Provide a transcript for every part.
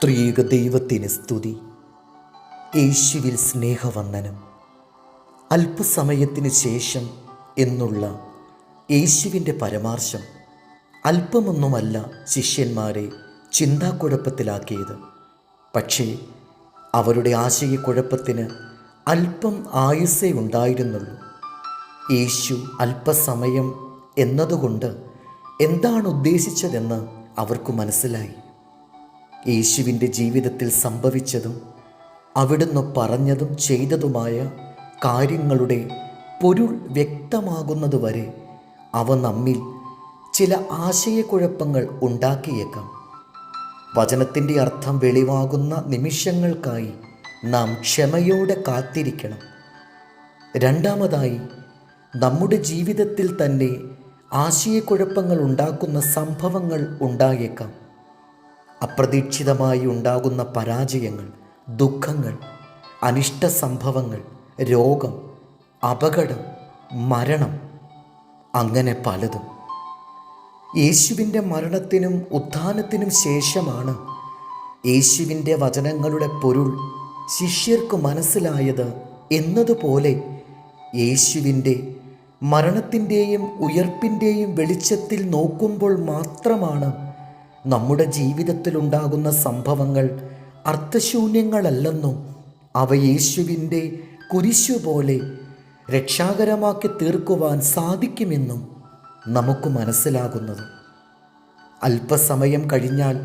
ത്രിയേക ദൈവത്തിന് സ്തുതി. യേശുവിൽ സ്നേഹവന്ദനം. അല്പസമയത്തിന് ശേഷം എന്നുള്ള യേശുവിൻ്റെ പരമാർശം അല്പമൊന്നുമല്ല ശിഷ്യന്മാരെ ചിന്താക്കുഴപ്പത്തിലാക്കിയത്. പക്ഷേ അവരുടെ ആശയക്കുഴപ്പത്തിന് അല്പം ആയുസ്സേ ഉണ്ടായിരുന്നുള്ളൂ. യേശു അല്പസമയം എന്നതുകൊണ്ട് എന്താണ് ഉദ്ദേശിച്ചതെന്ന് അവർക്ക് മനസ്സിലായി. യേശുവിൻ്റെ ജീവിതത്തിൽ സംഭവിച്ചതും അവിടുന്ന് പറഞ്ഞതും ചെയ്തതുമായ കാര്യങ്ങളുടെ പൊരുൾ വ്യക്തമാകുന്നതുവരെ അവ നമ്മിൽ ചില ആശയക്കുഴപ്പങ്ങൾ ഉണ്ടാക്കിയേക്കാം. വചനത്തിൻ്റെ അർത്ഥം വെളിവാകുന്ന നിമിഷങ്ങൾക്കായി നാം ക്ഷമയോടെ കാത്തിരിക്കണം. രണ്ടാമതായി, നമ്മുടെ ജീവിതത്തിൽ തന്നെ ആശയക്കുഴപ്പങ്ങൾ ഉണ്ടാക്കുന്ന സംഭവങ്ങൾ ഉണ്ടായേക്കാം. അപ്രതീക്ഷിതമായി ഉണ്ടാകുന്ന പരാജയങ്ങൾ, ദുഃഖങ്ങൾ, അനിഷ്ട സംഭവങ്ങൾ, രോഗം, അപകടം, മരണം, അങ്ങനെ പലതും. യേശുവിൻ്റെ മരണത്തിനും ഉത്ഥാനത്തിനും ശേഷമാണ് യേശുവിൻ്റെ വചനങ്ങളുടെ പൊരുൾ ശിഷ്യർക്ക് മനസ്സിലായത് എന്നതുപോലെ യേശുവിൻ്റെ മരണത്തിൻ്റെയും ഉയർപ്പിൻ്റെയും വെളിച്ചത്തിൽ നോക്കുമ്പോൾ മാത്രമാണ് നമ്മുടെ ജീവിതത്തിലുണ്ടാകുന്ന സംഭവങ്ങൾ അർത്ഥശൂന്യങ്ങളല്ലെന്നും അവ യേശുവിൻ്റെ കുരിശുപോലെ രക്ഷാകരമാക്കി തീർക്കുവാൻ സാധിക്കുമെന്നും നമുക്ക് മനസ്സിലാകുന്നത്. അല്പസമയം കഴിഞ്ഞാൽ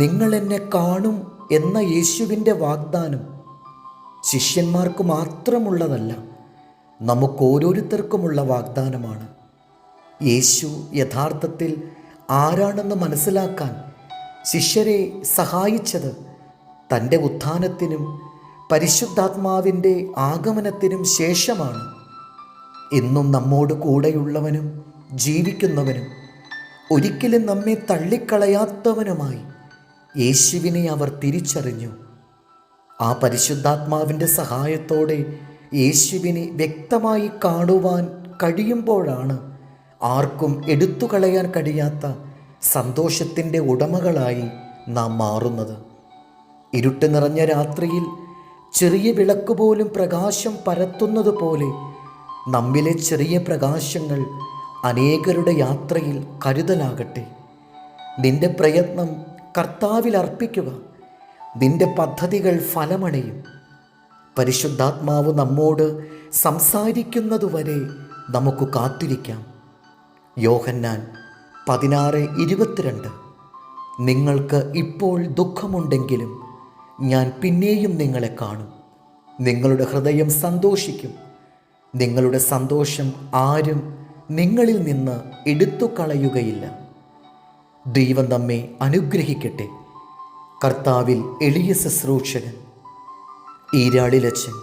നിങ്ങൾ എന്നെ കാണും എന്ന യേശുവിൻ്റെ വാഗ്ദാനം ശിഷ്യന്മാർക്ക് മാത്രമുള്ളതല്ല, നമുക്കോരോരുത്തർക്കുമുള്ള വാഗ്ദാനമാണ്. യേശു യഥാർത്ഥത്തിൽ ആരാണെന്ന് മനസ്സിലാക്കാൻ ശിഷ്യരെ സഹായിച്ചത് തൻ്റെ ഉത്ഥാനത്തിനും പരിശുദ്ധാത്മാവിൻ്റെ ആഗമനത്തിനും ശേഷമാണ്. എന്നും നമ്മോട് കൂടെയുള്ളവനും ജീവിക്കുന്നവനും ഒരിക്കലും നമ്മെ തള്ളിക്കളയാത്തവനുമായി യേശുവിനെ അവർ തിരിച്ചറിഞ്ഞു. ആ പരിശുദ്ധാത്മാവിൻ്റെ സഹായത്തോടെ യേശുവിനെ വ്യക്തമായി കാണുവാൻ കഴിയുമ്പോഴാണ് ആർക്കും എടുത്തുകളയാൻ കഴിയാത്ത സന്തോഷത്തിൻ്റെ ഉടമകളായി നാം മാറുന്നത്. ഇരുട്ട് നിറഞ്ഞ രാത്രിയിൽ ചെറിയ വിളക്ക് പോലും പ്രകാശം പരത്തുന്നത് പോലെ നമ്മിലെ ചെറിയ പ്രകാശങ്ങൾ അനേകരുടെ യാത്രയിൽ കരുതലാകട്ടെ. നിന്റെ പ്രയത്നം കർത്താവിൽ അർപ്പിക്കുക. നിന്റെ പദ്ധതികൾ ഫലമണയും. പരിശുദ്ധാത്മാവ് നമ്മോട് സംസാരിക്കുന്നതുവരെ നമുക്ക് കാത്തിരിക്കാം. യോഹന്നാൻ 16:22. നിങ്ങൾക്ക് ഇപ്പോൾ ദുഃഖമുണ്ടെങ്കിലും ഞാൻ പിന്നെയും നിങ്ങളെ കാണും. നിങ്ങളുടെ ഹൃദയം സന്തോഷിക്കും. നിങ്ങളുടെ സന്തോഷം ആരും നിങ്ങളിൽ നിന്ന് എടുത്തു കളയുകയില്ല. ദൈവം നമ്മെ അനുഗ്രഹിക്കട്ടെ. കർത്താവിൽ എളിയ ശുശ്രൂഷകൻ ഈരാളിലച്ചൻ.